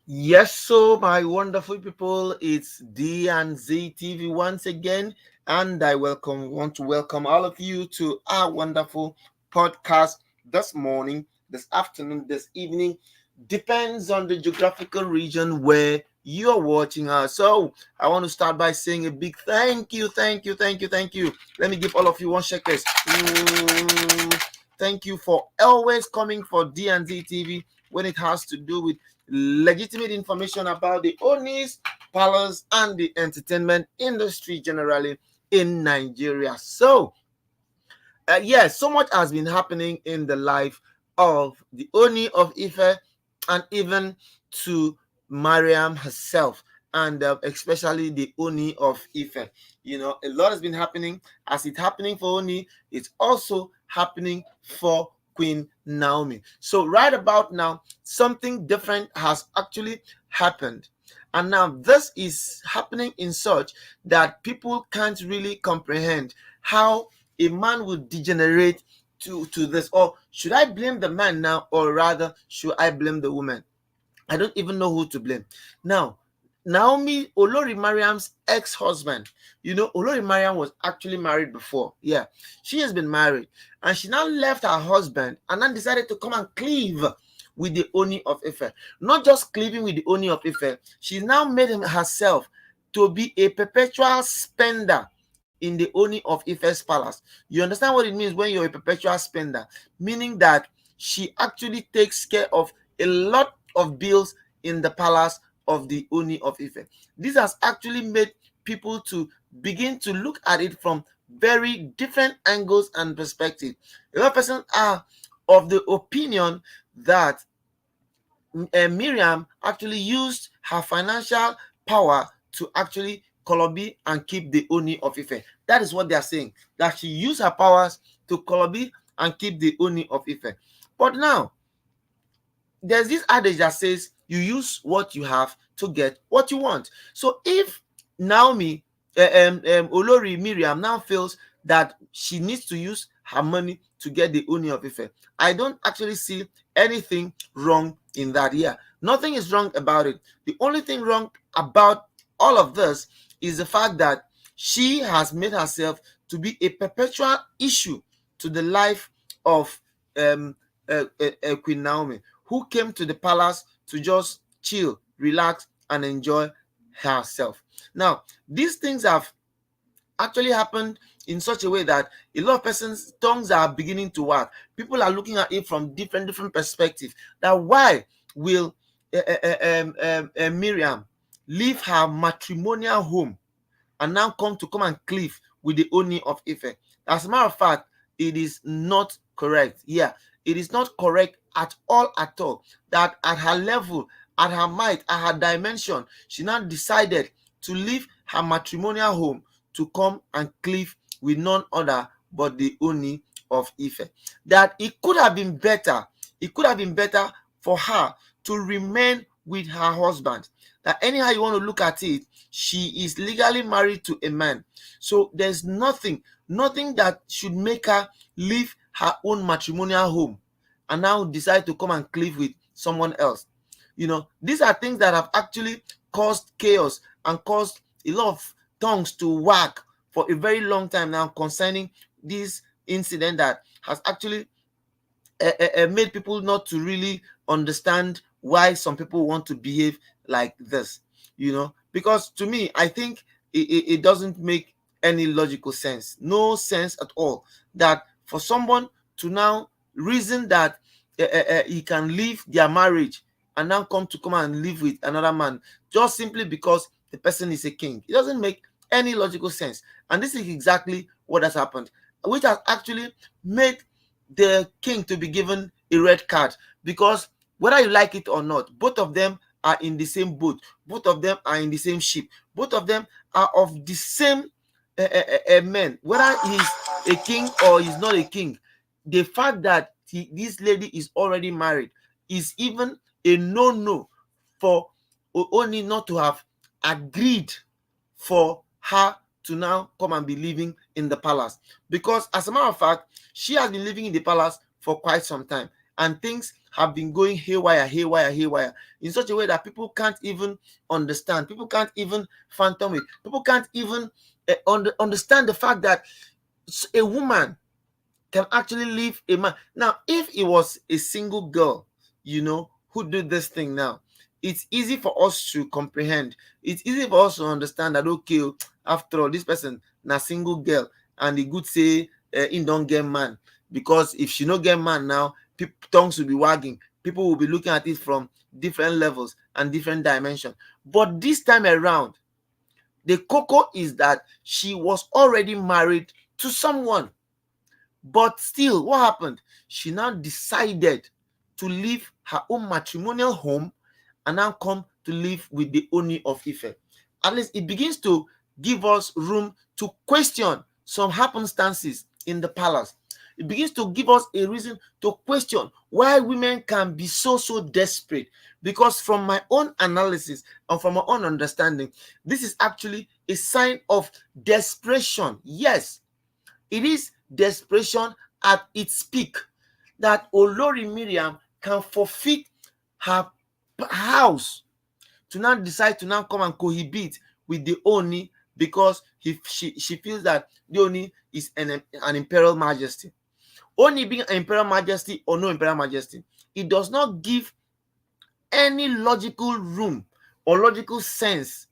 Yes, so my wonderful people, it's D and Z TV once again, and I want to welcome all of you to our wonderful podcast this morning, this afternoon, this evening. Depends on the geographical region where you're watching us. So I want to start by saying a big thank you, thank you, thank you, thank you. Let me give all of you one shakers. Thank you for always coming for D and Z TV when it has to do with legitimate information about the Onis, palace, and the entertainment industry generally in Nigeria. So, yes, so much has been happening in the life of the Oni of Ife and even to Mariam herself, and especially the Oni of Ife. You know, a lot has been happening. As it's happening for Oni, it's also happening for Queen Naomi. So, right about now, something different has actually happened. And now this is happening in such that people can't really comprehend how a man will degenerate to this. Or should I blame the man now, or rather should I blame the woman? I don't even know who to blame. Now, Naomi, Olori Mariam's ex-husband. You know, Olori Mariam was actually married before. Yeah, she has been married. And she now left her husband and then decided to come and cleave with the Oni of Ife. Not just cleaving with the Oni of Ife, she's now made herself to be a perpetual spender in the Oni of Ife's palace. You understand what it means when you're a perpetual spender? Meaning that she actually takes care of a lot of bills in the palace of the Oni of Ife. This has actually made people to begin to look at it from very different angles and perspective. A lot of persons are of the opinion that Miriam actually used her financial power to actually Kolobi and keep the Oni of Ife. That is what they are saying. That she used her powers to Kolobi and keep the Oni of Ife. But now, there's this adage that says you use what you have to get what you want. So if Naomi, Olori Miriam now feels that she needs to use her money to get the Oni of Ife, I don't actually see anything wrong in that. Yeah, nothing is wrong about it. The only thing wrong about all of this is the fact that she has made herself to be a perpetual issue to the life of Queen Naomi, who came to the palace to just chill, relax, and enjoy herself. Now, these things have actually happened in such a way that a lot of persons' tongues are beginning to work. People are looking at it from different perspectives. That why will Miriam leave her matrimonial home and now come and cleave with the Oni of Ife? As a matter of fact, it is not correct. Yeah, it is not correct at all. That at her level, at her might, at her dimension, she now decided to leave her matrimonial home to come and cleave with none other but the Oni of Ife. That it could have been better for her to remain with her husband. That anyhow you want to look at it, she is legally married to a man. So there's nothing that should make her leave her own matrimonial home and now decide to come and cleave with someone else. You know, these are things that have actually caused chaos and caused a lot of tongues to wag for a very long time now concerning this incident that has actually made people not to really understand why some people want to behave like this, you know, because to me, I think it doesn't make any logical sense, no sense at all, that for someone to now reason that he can leave their marriage and now come and live with another man just simply because the person is a king. It doesn't make any logical sense. And this is exactly what has happened, which has actually made the king to be given a red card, because whether you like it or not, both of them are in the same boat, both of them are in the same ship, both of them are of the same men, whether he's a king or he's not a king. The fact that this lady is already married is even a no for Ooni not to have agreed for her to now come and be living in the palace, because as a matter of fact, she has been living in the palace for quite some time and things have been going haywire, in such a way that people can't even understand. People can't even fathom it. People can't even understand the fact that a woman can actually leave a man. Now, if it was a single girl, who did this thing now, it's easy for us to comprehend. It's easy for us to understand that, okay, after all, this person na single girl, and the good say he don't get man, because if she no get man now, tongues will be wagging. People will be looking at it from different levels and different dimensions. But this time around, the cocoa is that she was already married to someone. But still, what happened? She now decided to leave her own matrimonial home and now come to live with the Ooni of Ife. At least it begins to give us room to question some happenstances in the palace. It begins to give us a reason to question why women can be so desperate. Because from my own analysis and from my own understanding, this is actually a sign of desperation. Yes, it is desperation at its peak, that Olori Mariam can forfeit her house to now decide to now come and cohabit with the Ooni, because she feels that the Ooni is an imperial majesty. Ooni being an imperial majesty or no imperial majesty, it does not give any logical room or logical sense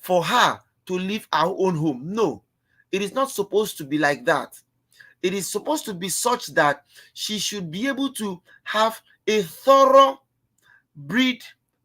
for her to leave her own home. No, it is not supposed to be like that. It is supposed to be such that she should be able to have a thorough breed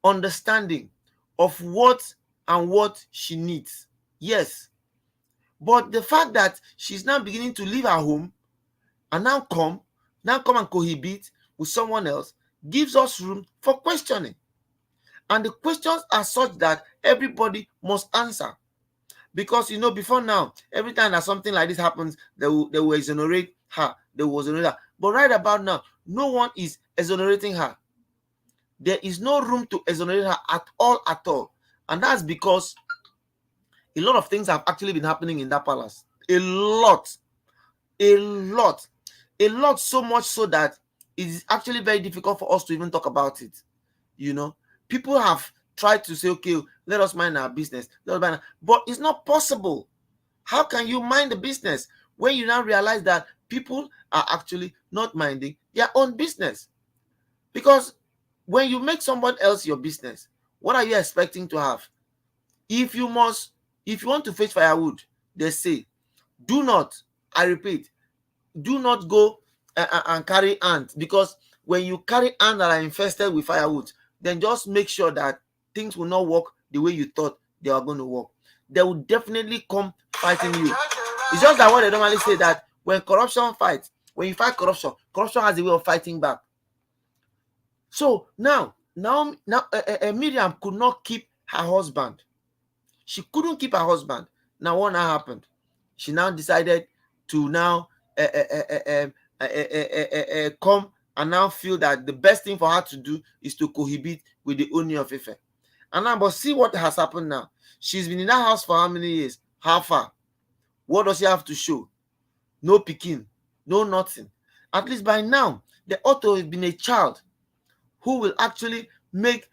understanding of what she needs. Yes. But the fact that she's now beginning to leave her home and now come and cohabit with someone else gives us room for questioning. And the questions are such that everybody must answer. Because, before now, every time that something like this happens, they will exonerate her. They will exonerate her. But right about now, no one is exonerating her. There is no room to exonerate her at all. And that's because a lot of things have actually been happening in that palace. A lot, so much so that it is actually very difficult for us to even talk about it. People have tried to say, okay, let us mind our business. But it's not possible. How can you mind the business when you now realize that people are actually not minding their own business? Because when you make someone else your business, what are you expecting to have? If you want to fetch firewood, they say, do not, I repeat, do not go and carry ants, because when you carry ants that are infested with firewood, then just make sure that things will not work the way you thought they were going to work. They will definitely come fighting you. It's just that what they normally say, that when corruption fights, when you fight corruption has a way of fighting back. So now Mariam could not keep her husband. She couldn't keep her husband. Now what now happened? She now decided to now come and now feel that the best thing for her to do is to cohabit with the Ooni of Ife. And now, but see what has happened now. She's been in that house for how many years? How far? What does she have to show? No pikin, no nothing. At least by now, the ought to have been a child who will actually make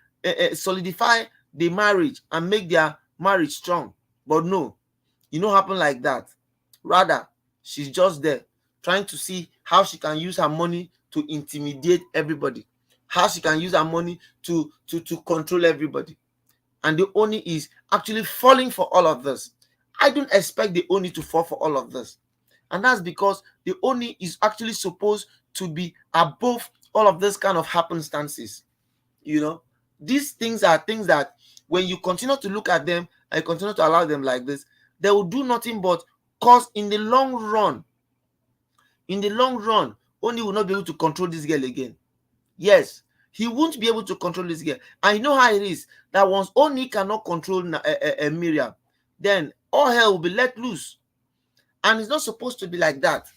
solidify the marriage and make their marriage strong. But no, it don't happen like that. Rather, she's just there trying to see how she can use her money to intimidate everybody, how she can use her money to control everybody. And the Ooni is actually falling for all of this. I don't expect the Ooni to fall for all of this. And that's because the Ooni is actually supposed to be above all of this kind of happenstances. These things are things that when you continue to look at them and continue to allow them like this, they will do nothing but cause in the long run, Ooni will not be able to control this girl again. Yes, he won't be able to control this girl. I know how it is that once Ooni cannot control Mariam, then all hell will be let loose. And it's not supposed to be like that.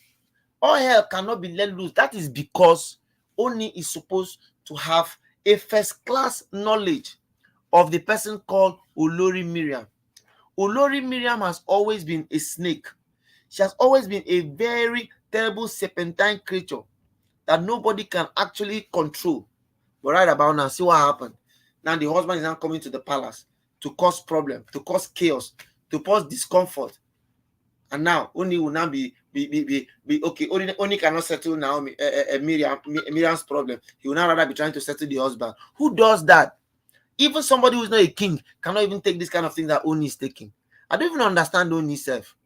All hell cannot be let loose. That is because Ooni is supposed to have a first-class knowledge of the person called Olori Mariam. Olori Mariam has always been a snake. She has always been a very terrible serpentine creature that nobody can actually control. But right about now, see what happened. Now the husband is now coming to the palace to cause problem, to cause chaos, to cause discomfort. And now Ooni will now be okay. Ooni cannot settle Naomi, Miriam's problem. He will now rather be trying to settle the husband. Who does that? Even somebody who is not a king cannot even take this kind of thing that Ooni is taking. I don't even understand Ooni self.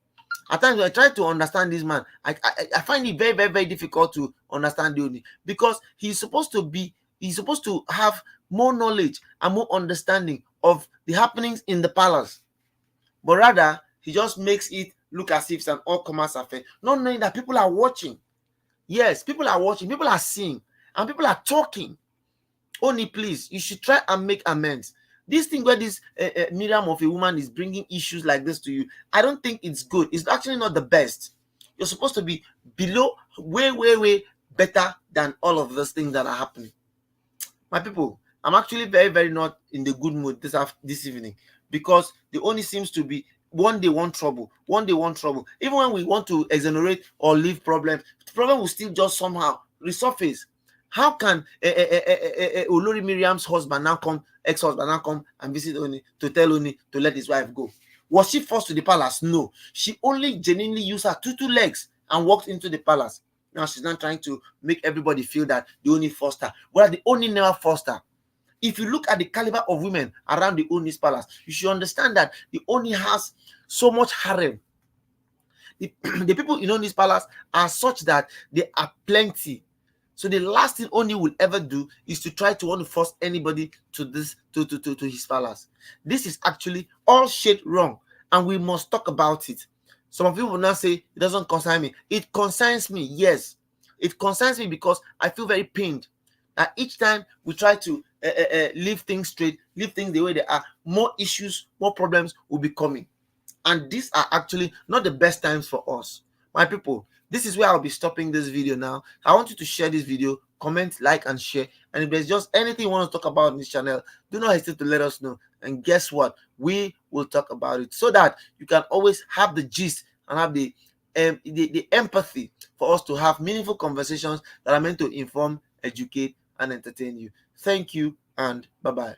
At times when I try to understand this man, I find it very, very, very difficult to understand Ooni, because he's supposed to have more knowledge and more understanding of the happenings in the palace. But rather, he just makes it look as if it's an all-comers affair, not knowing that people are watching. Yes, people are watching, people are seeing, and people are talking. Ooni, please, you should try and make amends. This thing where this Miriam of a woman is bringing issues like this to you, I don't think it's good. It's actually not the best. You're supposed to be below, way, way, way better than all of those things that are happening. My people, I'm actually very, very not in the good mood this evening, because the Ooni seems to be one day one trouble. Even when we want to exonerate or leave problems, the problem will still just somehow resurface. How can Olori Miriam's ex-husband now come and visit Ooni to tell Ooni to let his wife go? Was she forced to the palace? No. She only genuinely used her two legs and walked into the palace. Now she's not trying to make everybody feel that the Ooni forced her. Well, the Ooni never forced her. If you look at the caliber of women around the Ooni's palace, you should understand that the Ooni has so much harem. The people in Ooni's palace are such that they are plenty. So the last thing Ooni will ever do is to try to want to force anybody to his palace. This is actually all shit wrong, and we must talk about it. Some of you will now say it doesn't concern me. It concerns me, yes. It concerns me because I feel very pained that each time we try to leave things straight, leave things the way they are, more issues, more problems will be coming. And these are actually not the best times for us. My people, this is where I'll be stopping this video now. I want you to share this video, comment, like, and share. And if there's just anything you want to talk about on this channel, do not hesitate to let us know. And guess what? We will talk about it so that you can always have the gist and have the empathy for us to have meaningful conversations that are meant to inform, educate, and entertain you. Thank you, and bye-bye.